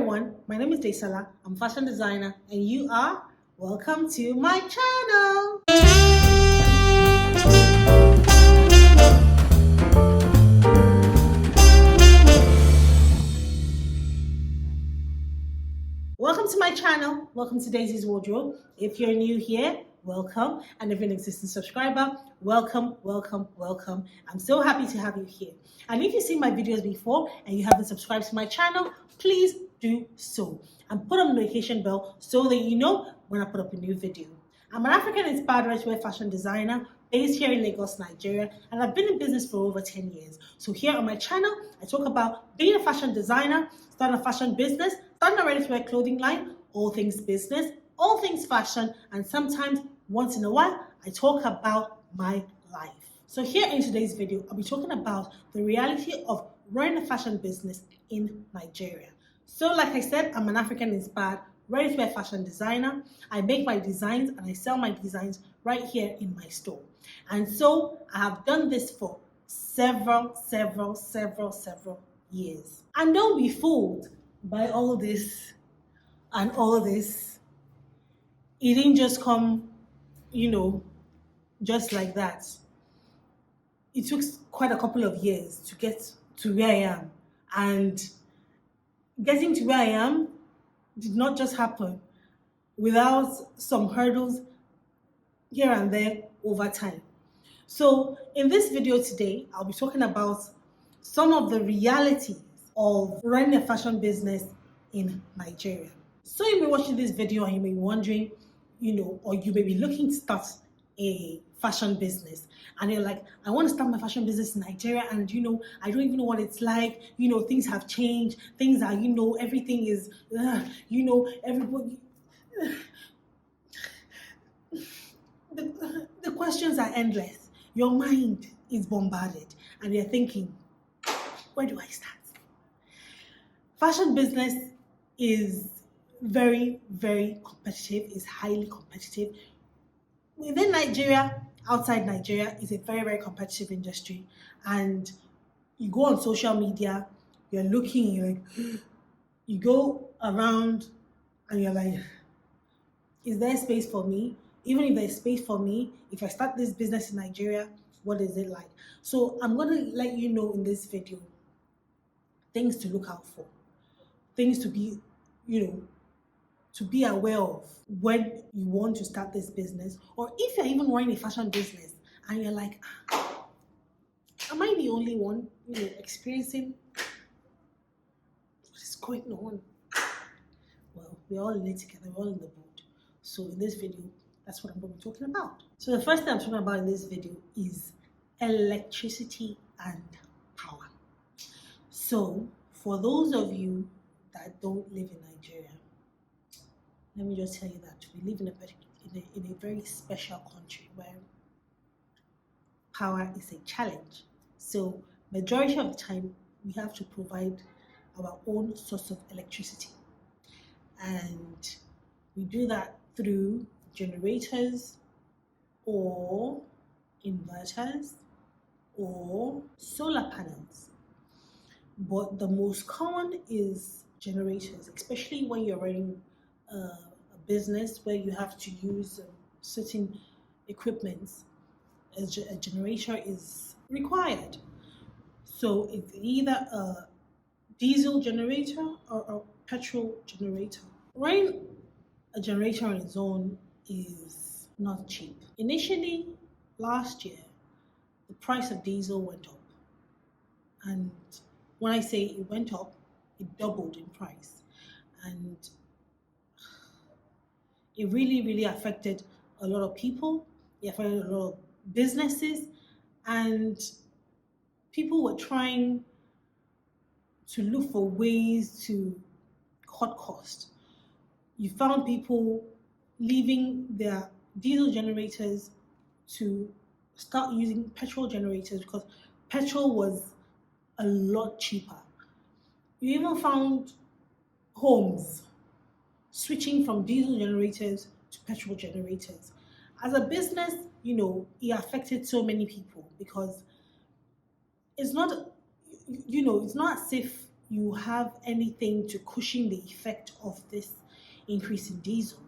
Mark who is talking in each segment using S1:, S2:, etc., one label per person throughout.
S1: everyone, my name is Daysala. I'm a fashion designer and you are welcome to my channel. Welcome to my channel. Welcome to Daisy's Wardrobe. If you're new here, welcome. And if you're an existing subscriber, welcome, welcome, welcome. I'm so happy to have you here. And if you've seen my videos before and you haven't subscribed to my channel, please do so. And put on the notification bell so that you know when I put up a new video. I'm an African-inspired ready-to-wear fashion designer based here in Lagos, Nigeria, and I've been in business for over 10 years. So here on my channel, I talk about being a fashion designer, starting a fashion business, starting a ready-to-wear clothing line, all things business, all things fashion, and sometimes, once in a while, I talk about my life. So here in today's video, I'll be talking about the reality of running a fashion business in Nigeria. So like I said, I'm an African-inspired ready-to-wear fashion designer. I make my designs and I sell my designs right here in my store. And so I have done this for several years. And don't be fooled by all this and all this. It didn't just come, just like that. It took quite a couple of years to get to where I am. And getting to where I am did not just happen without some hurdles here and there over time. So in this video today, I'll be talking about some of the realities of running a fashion business in Nigeria. So you may be watching this video and you may be wondering, or you may be looking to start a fashion business and you're like, I want to start my fashion business in Nigeria and I don't even know what it's like. Things have changed. Things are, everything is, everybody. The questions are endless. Your mind is bombarded and you're thinking, where do I start? Fashion business is very competitive, is highly competitive. Within Nigeria, outside Nigeria, is a very competitive industry. And you go on social media, you're looking, you go around and you're like, is there space for me? Even if there's space for me, if I start this business in Nigeria, what is it like? So I'm going to let you know in this video things to look out for, things to be, to be aware of when you want to start this business, or if you're even running a fashion business and you're like, am I the only one, experiencing what is going on? Well, we're all in it together, we're all in the boat. So in this video, that's what I'm going to be talking about. So the first thing I'm talking about in this video is electricity and power. So for those of you that don't live in Nigeria, let me just tell you that we live in a very special country where power is a challenge. So majority of the time, we have to provide our own source of electricity. And we do that through generators or inverters or solar panels. But the most common is generators, especially when you're running a business where you have to use certain equipment. A generator is required. So it's either a diesel generator or a petrol generator. Running a generator on its own is not cheap. Initially, last year, the price of diesel went up. And when I say it went up, it doubled in price. And it really affected a lot of people. It affected a lot of businesses. And people were trying to look for ways to cut costs. You found people leaving their diesel generators to start using petrol generators because petrol was a lot cheaper. You even found homes switching from diesel generators to petrol generators. As a business, it affected so many people because it's not as if you have anything to cushion the effect of this increase in diesel.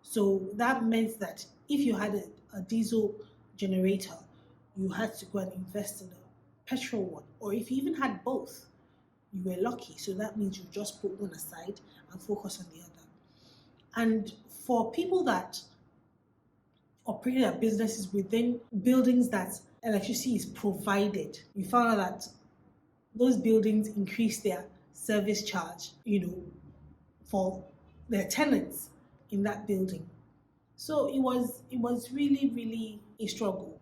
S1: So that meant that if you had a diesel generator, you had to go and invest in a petrol one. Or if you even had both, you were lucky. So that means you just put one aside and focus on the other. And for people that operate their businesses within buildings that electricity is provided, you found out that those buildings increase their service charge, for their tenants in that building. So it was really, really a struggle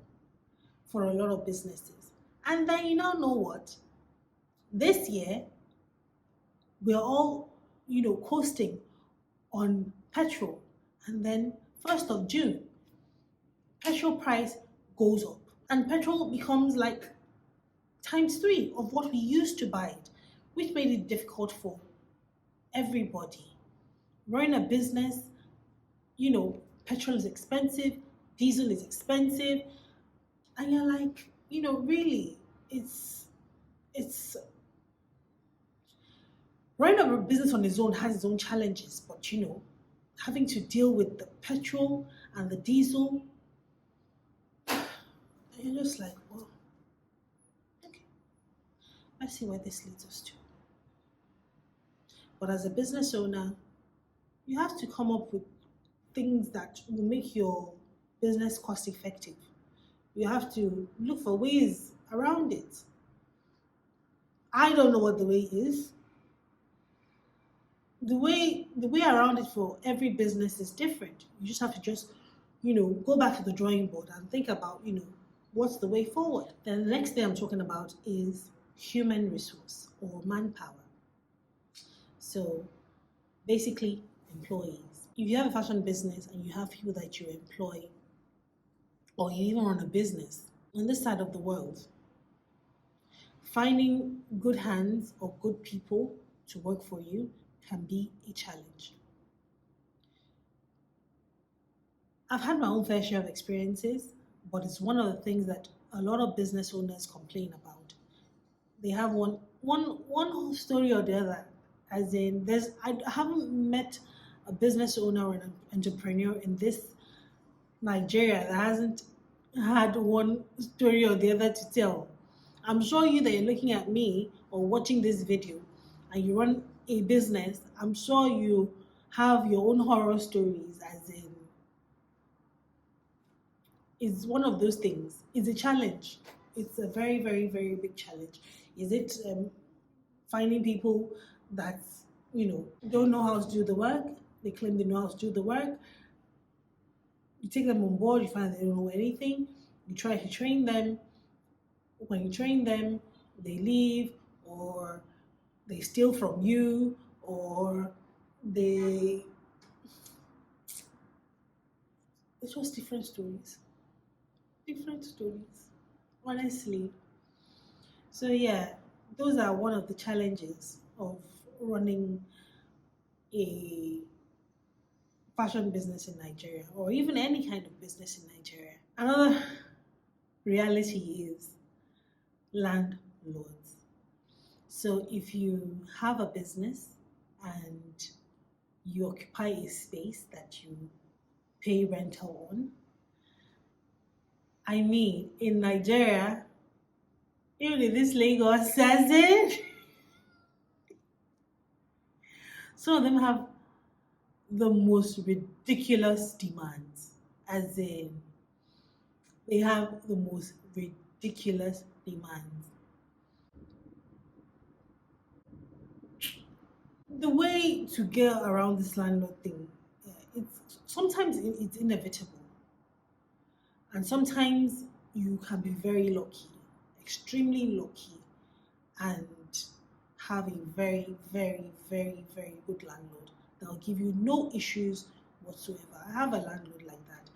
S1: for a lot of businesses. And then you now know what? This year we're all, coasting on petrol. And then 1st of June, petrol price goes up. And petrol becomes like times 3 of what we used to buy it, which made it difficult for everybody. Running a business, petrol is expensive, diesel is expensive, and you're like, really, it's running a business on its own has its own challenges, but having to deal with the petrol and the diesel, you're just like, well, okay, let's see where this leads us to. But as a business owner, you have to come up with things that will make your business cost effective. You have to look for ways around it. I don't know what the way is. The way around it for every business is different. You just have to go back to the drawing board and think about, what's the way forward. Then the next thing I'm talking about is human resource or manpower. So basically employees. If you have a fashion business and you have people that you employ, or you even run a business on this side of the world, finding good hands or good people to work for you can be a challenge. I've had my own fair share of experiences, but it's one of the things that a lot of business owners complain about. They have one story or the other, as in I haven't met a business owner or an entrepreneur in this Nigeria that hasn't had one story or the other to tell. I'm sure you that you're looking at me or watching this video and you run a business, I'm sure you have your own horror stories, as in it's one of those things. It's a challenge. It's a very, very, very big challenge. Is it finding people that, don't know how to do the work? They claim they know how to do the work. You take them on board, you find they don't know anything. You try to train them. When you train them, they leave, or they steal from you, or it's just different stories. Different stories, honestly. So yeah, those are one of the challenges of running a fashion business in Nigeria, or even any kind of business in Nigeria. Another reality is landlords. So if you have a business and you occupy a space that you pay rental on, I mean, in Nigeria, even in this Lagos, says it, some of them have the most ridiculous demands. As in, they have the most ridiculous demands. The way to get around this landlord thing, it's inevitable, and sometimes you can be very lucky, extremely lucky, and have a very, very, very, very good landlord that will give you no issues whatsoever. I have a landlord like that,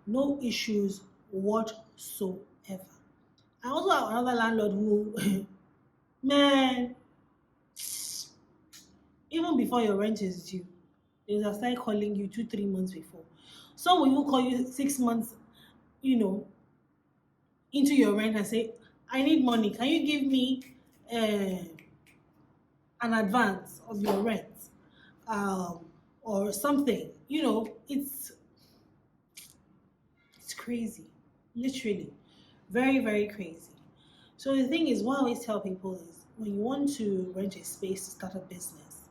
S1: no issues whatsoever. I also have another landlord who, man, even before your rent is due, they will start calling you 2, 3 months before. Some will even call you 6 months, into your rent and say, I need money. Can you give me an advance of your rent, or something. It's crazy, literally, very, very crazy. So the thing is, what I always tell people is, when you want to rent a space to start a business,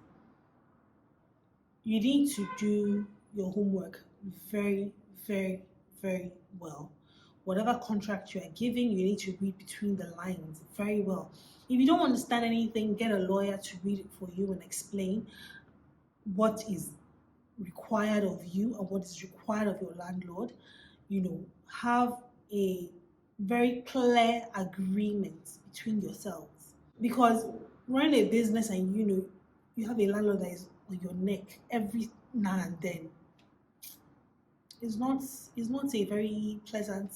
S1: you need to do your homework very, very, very well. Whatever contract you are giving, you need to read between the lines very well. If you don't understand anything, get a lawyer to read it for you and explain what is required of you and what is required of your landlord. Have a very clear agreement between yourselves. Because running a business and you have a landlord that is on your neck every now and then is not a very pleasant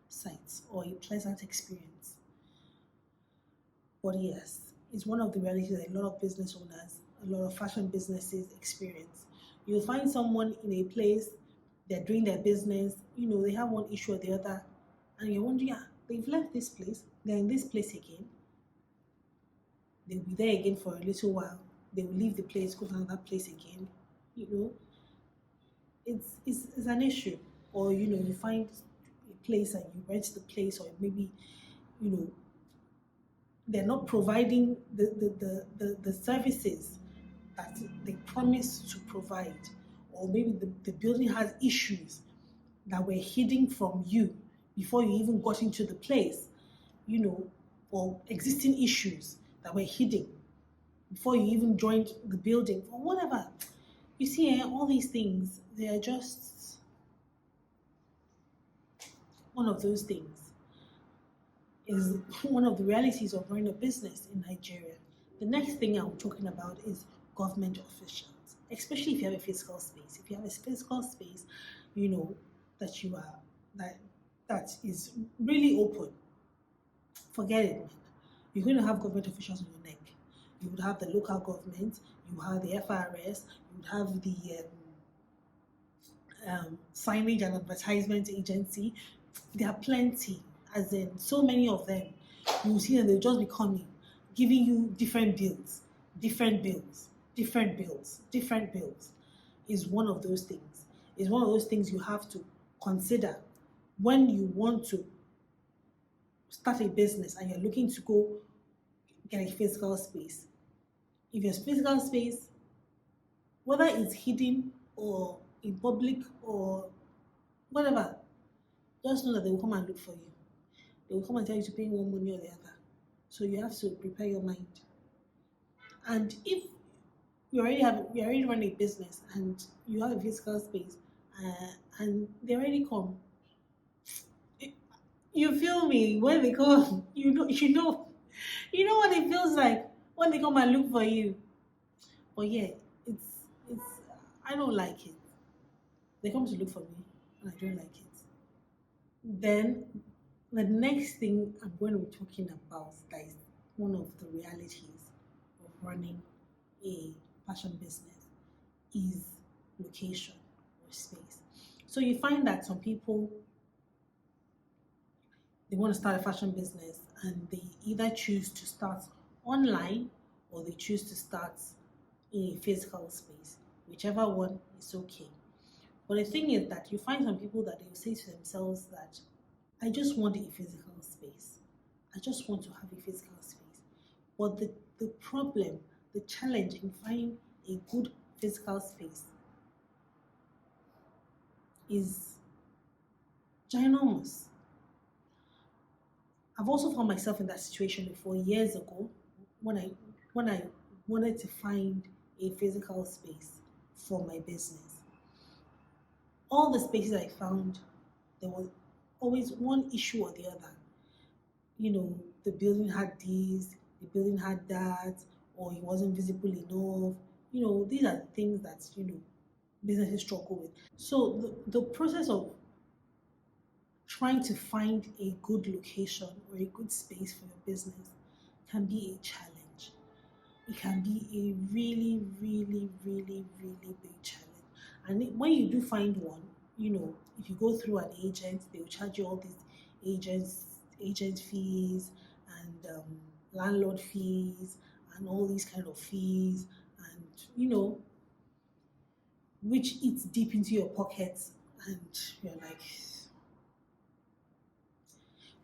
S1: sight or a pleasant experience. But yes, it's one of the realities that a lot of business owners, a lot of fashion businesses experience. You'll find someone in a place, they're doing their business, they have one issue or the other, and you're wondering, they've left this place, they're in this place again, they'll be there again for a little while, they will leave the place, go to another place again. It's an issue. Or you find a place and you rent the place, or maybe they're not providing the services that they promised to provide, or maybe the building has issues that were hidden from you before you even got into the place, or existing issues that were hidden before you even joined the building, or whatever. You see, all these things, they are just one of those things. Is one of the realities of running a business in Nigeria. The next thing I'm talking about is government officials, especially if you have a physical space. If you have a physical space, that you are that is really open. Forget it, man. You're going to have government officials on your neck. You would have the local government, you have the FRS, you would have the signage and advertisement agency. There are plenty, as in so many of them. You see that they'll just be coming, giving you different bills, different bills, different bills, different bills. Is one of those things. Is one of those things you have to consider when you want to start a business and you're looking to go get a physical space. If your physical space, whether it's hidden or in public or whatever, just know that they will come and look for you. They will come and tell you to pay one money or the other. So you have to prepare your mind. And if you already run a business and you have a physical space, and they already come, you feel me? When they come, you know what it feels like when they come and look for you. But yeah, it's I don't like it. They come to look for me, and I don't like it. Then the next thing I'm going to be talking about, that is one of the realities of running a fashion business, is location or space. So you find that some people, they want to start a fashion business and they either choose to start online or they choose to start in a physical space. Whichever one is okay. But the thing is that you find some people that they will say to themselves that I just want a physical space. I just want to have a physical space. But the problem, the challenge in finding a good physical space is ginormous. I've also found myself in that situation before years ago when I wanted to find a physical space for my business. All the spaces I found, there was always one issue or the other. The building had this, the building had that, or it wasn't visible enough. These are the things that, businesses struggle with. So the process of trying to find a good location or a good space for your business can be a challenge. It can be a really, really, really, really big challenge. And when you do find one, if you go through an agent, they will charge you all these agent fees and landlord fees and all these kind of fees, and which eats deep into your pockets, and you're like.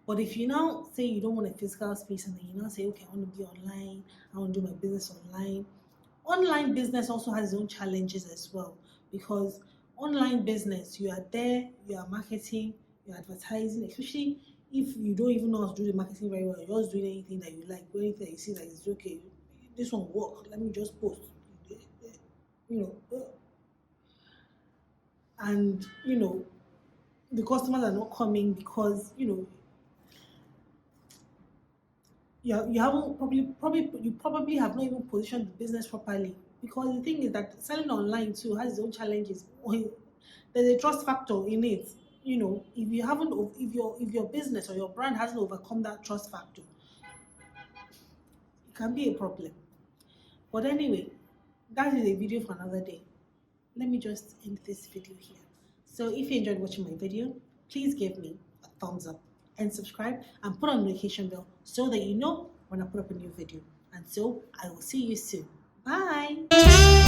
S1: But if you now say you don't want a physical space and then you now say, okay, I want to be online, I want to do my business online. Online business also has its own challenges as well, because online business, you are there, you are marketing, you're advertising, especially if you don't even know how to do the marketing very well, you're just doing anything that you like, anything that you see that is okay, this one work, let me just post, you know, and the customers are not coming because you haven't probably have not even positioned the business properly, because the thing is that selling online too has its own challenges. There's a trust factor in it. If you haven't if your business or your brand hasn't overcome that trust factor, it can be a problem. But anyway, that is a video for another day. Let me just end this video here. So if you enjoyed watching my video, please give me a thumbs up and subscribe and put on the notification bell so that you know when I put up a new video. And so I will see you soon. Bye.